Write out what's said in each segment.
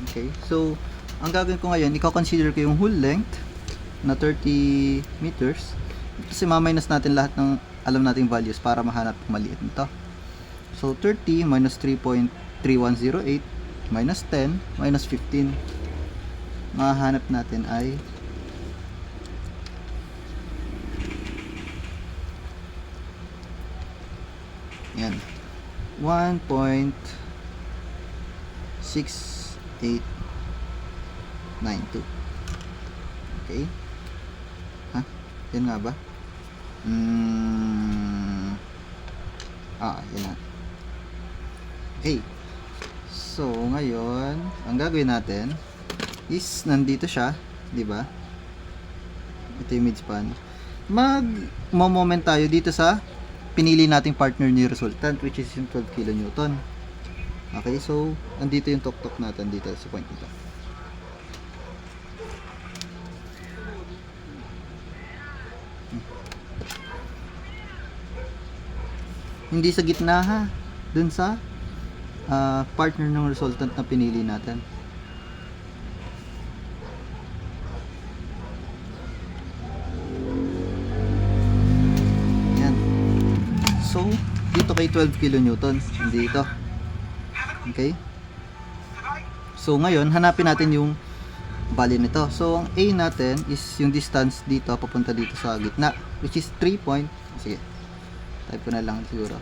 Okay, so ang gagawin ko ngayon, i-consider ko yung whole length na 30 meters. Kasi ma-minus natin lahat ng alam nating values para mahanap yung maliit nito. So 30 minus 3.3108 minus 10 minus 15. Mahanap natin ay yan, 1.6892. Okay, ha? Yan nga ba? Yan na. Okay, so ngayon ang gagawin natin is nandito siya, di ba? Ito yung midspan. Mag-moment tayo dito sa pinili nating partner ni resultant, which is yung 12 kN. Okay, so andito yung tok-tok natin dito sa point nito. Hindi sa gitna ha, dun sa partner ng resultant na pinili natin. Yan. So, dito kay 12 kN, dito. Okay? So, ngayon, hanapin natin yung value nito. So, ang A natin is yung distance dito, papunta dito sa gitna, which is 3 point, sige, type ko na lang siguro,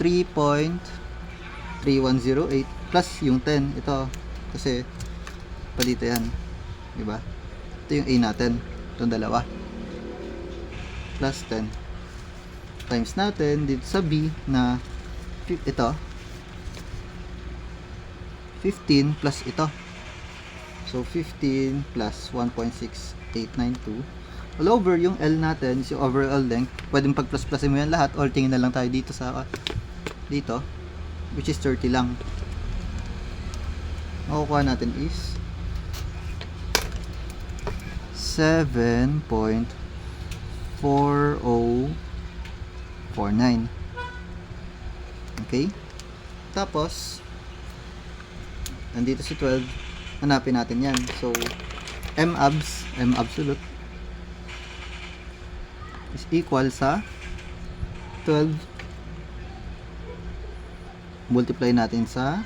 3.3108 plus yung 10, ito, kasi, palito yan, diba? Ito yung A natin, itong dalawa, plus 10, times natin dito sa B na, ito, 15 plus ito. So, 15 plus 1.6892 all over yung L natin, yung overall length. Pwedeng pag-plus-plusin mo yan lahat or tingin na lang tayo dito sa dito, which is 30 lang. Makukuha natin is 7.4049. Okay? Tapos, nandito si 12, hanapin natin yan. So, M absolute is equal sa 12 multiply natin sa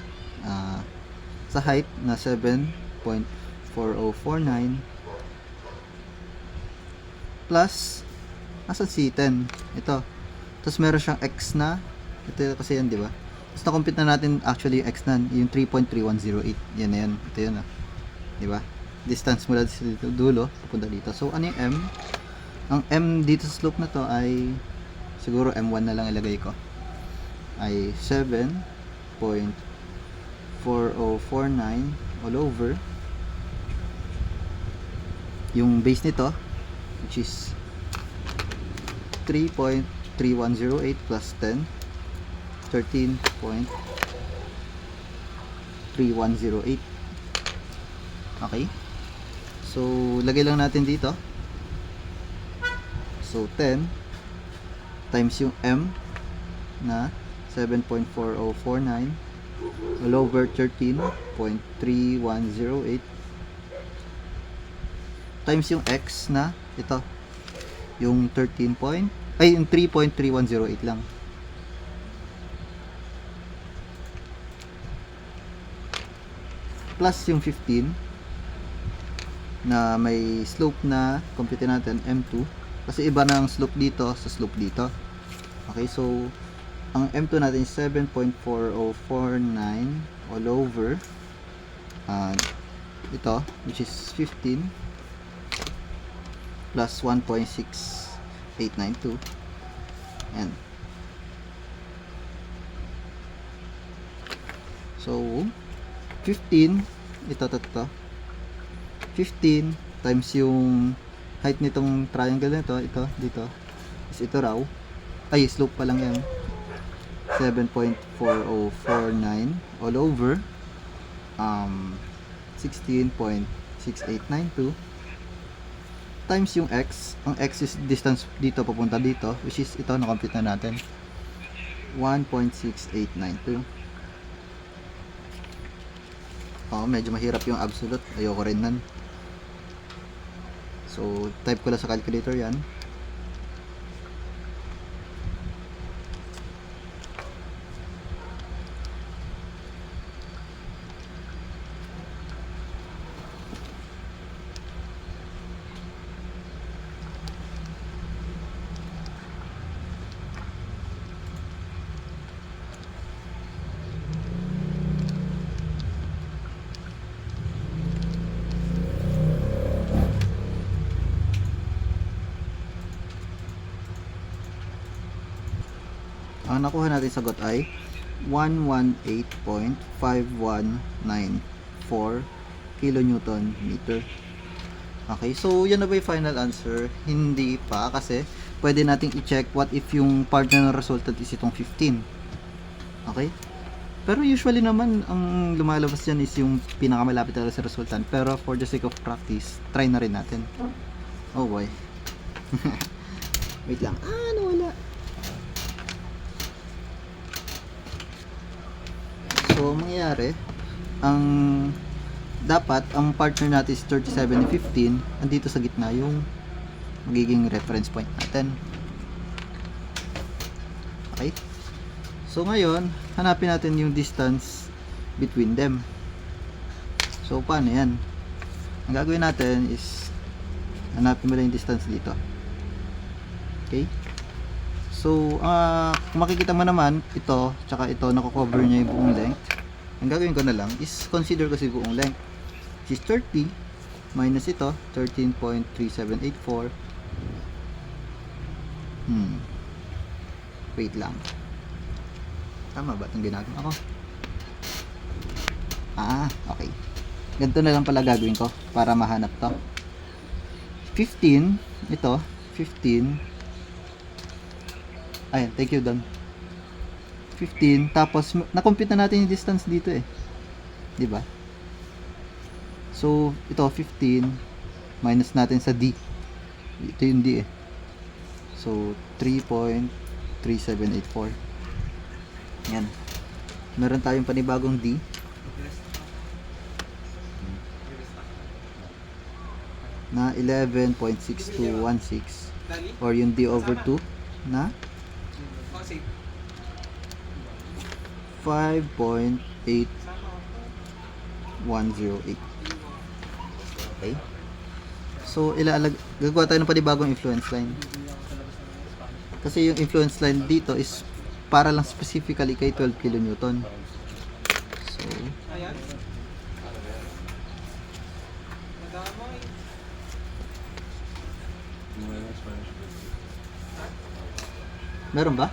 height na 7.4049 plus asan si 10, ito, tapos meron siyang x na ito kasi yan, di ba? Tapos na-compute na natin actually yung x na yung 3.3108, yan na yan, ito yun, di ba? Distance mula dito dulo papunta dito. So ano yung M? Ang M dito sa slope na to ay siguro M1 na lang ilagay ko, ay 7.4049 all over yung base nito, which is 3.3108 plus 10, 13.3108. Okay, so lagay lang natin dito. So 10 times yung M na 7.4049 all over 13.3108 times yung X na ito, yung 3.3108 lang. Plus yung 15 na may slope na compute natin M2 kasi iba na ang slope dito sa slope dito. Okay, so ang M2 natin is 7.4049 all over ito, which is 15 plus 1.6892 and so 15 ito 15 times yung height nitong triangle nito, ito dito is ito raw, ay slope pa lang yan, 7.4049 all over 16.6892 times yung x, ang x is distance dito papunta dito, which is ito, na-compute na natin, 1.6892. Medyo mahirap yung absolute. Ayoko rin nan. So, type ko lang sa calculator yan. Ang nakuha natin sagot ay 118.5194 kilonewton meter. Okay, so yan na ba yung final answer? Hindi pa, kasi pwede nating i-check what if yung partner ng resultant is itong 15. Okay? Pero usually naman, ang lumalabas dyan is yung pinakamalapit talaga sa resultant. Pero for the sake of practice, try na rin natin. Oh boy. Wait lang. Nawala. So, mangyayari, dapat, ang partner natin is 37 and 15, andito sa gitna yung magiging reference point natin. Okay? So, ngayon, hanapin natin yung distance between them. So, paano yan? Ang gagawin natin is, hanapin mo lang yung distance dito. Okay? So, kung makikita mo naman, ito, tsaka ito, nako-cover niya yung buong length. Ang gagawin ko na lang is, consider ko si buong length. Which is 30, minus ito, 13.3784. Wait lang. Tama ba itong ginagawa ko? Okay. Ganito na lang pala gagawin ko, para mahanap to. 15, ito, 15, ayan, thank you Don. 15, tapos na-compute na natin yung distance dito eh. 'Di ba? So, ito 15 minus natin sa D. Ito yung D eh. So, 3.3784. Yan. Meron tayong panibagong D. Na 11.6216 or yung D over 2 na 5.8108. Okay? So, gagawa tayo ng panibagong influence line. Kasi yung influence line dito is para lang specifically kay 12 kilonewton. So, meron ba?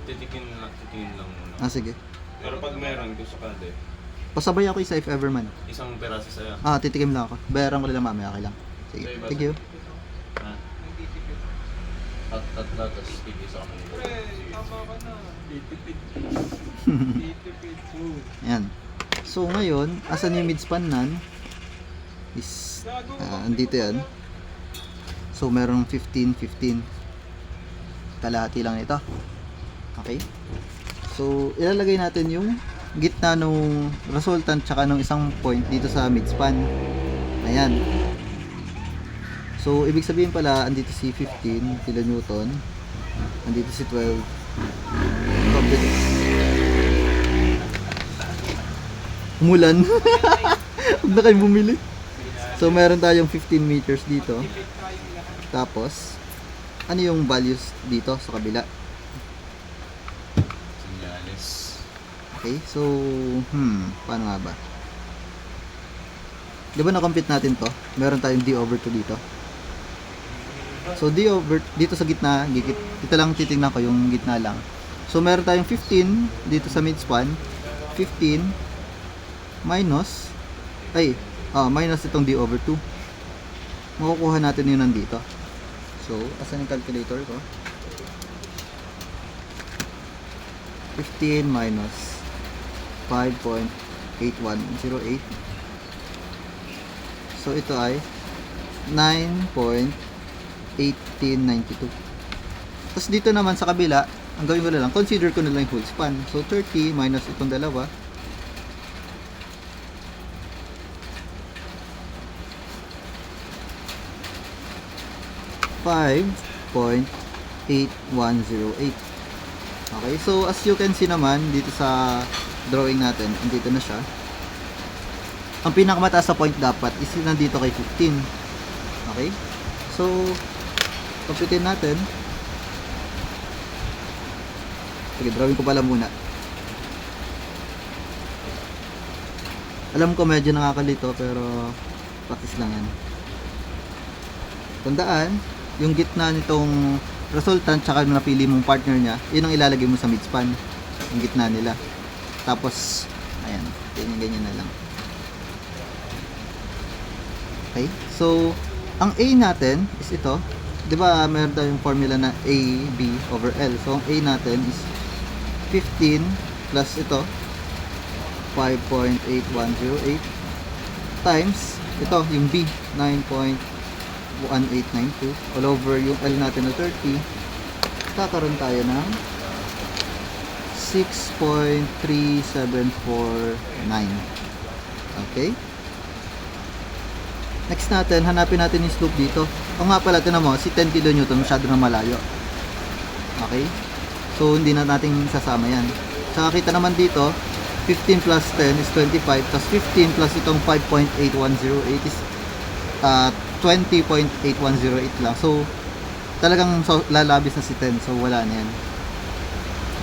Titingin lang muna. Sige. Pero pag meron, gusto ka din. Pasabay ako isa if ever man. Isang peraso sa'yo. Titikim lang ako. Bayaran ko lang mamaya, okay lang. Sige, thank you. Ha? Tatla, tapos tigis ako ng ito. Tama ka na. Titipid. Ayan. So, ngayon, asan yung midspan nan? Is, andito yan. So, merong 15, 15. Kalahati lang ito. Okay? So, ilalagay natin yung gitna nung resultant tsaka nung isang point dito sa midspan. Ayan. So, ibig sabihin pala, andito si 15 kilonewton. Andito si 12. Umulan. Huwag na kayo bumili. So, meron tayong 15 meters dito. Tapos, ano yung values dito sa kabila? Senyales. Okay, so, paano nga ba? Di ba na-compute natin to? Meron tayong D over 2 dito. So, D over, dito sa gitna, dito lang titingnan ko yung gitna lang. So, meron tayong 15 dito sa midspan. 15 minus, minus itong D over 2. Makukuha natin yun nandito. So, asan yung calculator ko? 15 minus 5.8108. So, ito ay 9.1892. Tapos dito naman sa kabila, ang gawin ko na lang, consider ko na lang yung whole span. So, 30 minus itong dalawa. 5.8108. Okay, so as you can see naman dito sa drawing natin, andito na siya. Ang pinakamataas sa point dapat is nandito kay 15. Okay? So, computein natin. Sige, drawing ko pala muna. Alam ko medyo nakakalito pero practice lang yan. Tandaan, yung gitna nitong resultant tsaka yung napili mong partner niya, yun ang ilalagay mo sa midspan. Yung gitna nila. Tapos, ayan, ganyan na lang. Okay? So, ang A natin is ito. 'Di ba meron tayong formula na A, B over L. So, ang A natin is 15 plus ito, 5.8108 times ito, yung B, 9.1892 all over yung L natin na 30. Kakaroon tayo ng 6.3749. Okay? Next natin, hanapin natin yung slope dito. O nga pala, tinan mo, si 10 kN masyado na malayo. Okay? So, hindi na natin sasama yan. Saka kita naman dito, 15 plus 10 is 25, plus 15 plus itong 5.8108 is 20.8108 lang. So, talagang lalabis na si 10. So, wala na yan.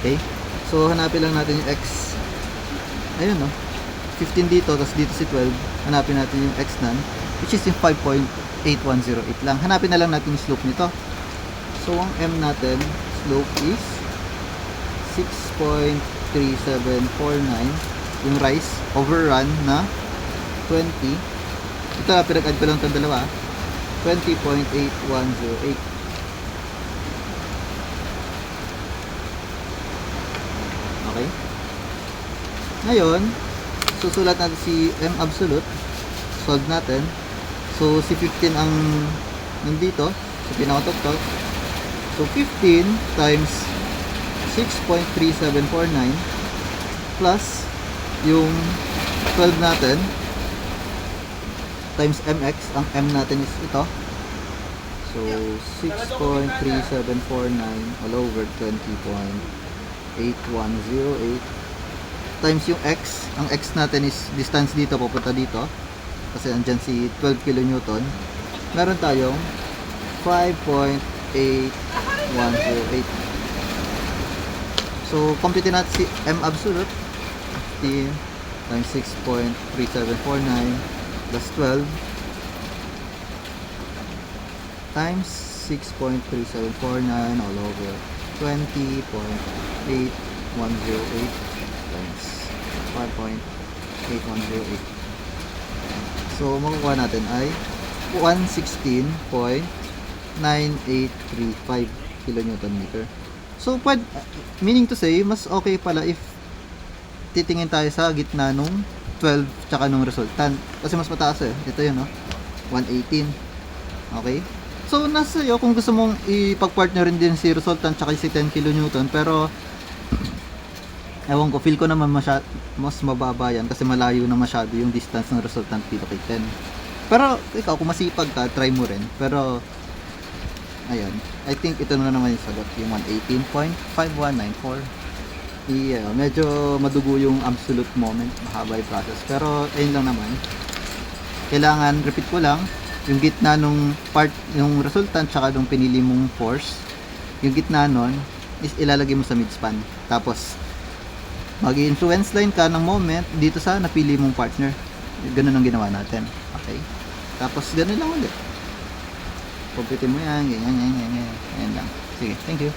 Okay? So, hanapin lang natin yung X. Ayun, no? 15 dito, tapos dito si 12. Hanapin natin yung X nan, which is yung 5.8108 lang. Hanapin na lang natin yung slope nito. So, ang M natin, slope is 6.3749. Yung rise, overrun na 20. Ito, pinag-add ko lang itong dalawa. 20.8108. Okay? Ngayon, susulat natin si M absolute. Solve natin. So, si 15 ang nandito. So, pinakatok-tok. So, 15 times 6.3749 plus yung 12 natin times mx. Ang m natin is ito. So, 6.3749 all over 20.8108 times yung x. Ang x natin is distance dito, papunta dito. Kasi andyan si 12 kN. Meron tayong 5.8108. So, compute natin si M absolute. 15 times 6.3749 plus 12 times 6.3749 all over 20.8108 times 5.8108. So, makukuha natin ay 116.9835 kN/meter. So, meaning to say, mas okay pala if titingin tayo sa gitna nung 12 tsaka nung resultant. Kasi mas mataas eh. Ito yun, no? 118. Okay? So, nasa iyo kung gusto mong ipag-partner rin din si resultant tsaka si 10 kN. Pero, ewan ko, feel ko naman mas mababa yan kasi malayo na masyado yung distance ng resultant dito kay 10. Pero, ikaw, kung masipag ka, try mo rin. Pero, ayun. I think ito na naman yung sagot. Yung 118.5194. Yeah, medyo madugo yung absolute moment. Mahaba yung process. Pero, ayun lang naman. Kailangan, repeat ko lang, yung gitna nung part, yung resultant, tsaka nung pinili mong force, yung gitna nun, is ilalagay mo sa midspan. Tapos, mag-influence line ka ng moment dito sa napili mong partner. Ganun ang ginawa natin. Okay? Tapos, ganun lang ulit. Pagpitin mo yan, ganyan lang. Sige, thank you.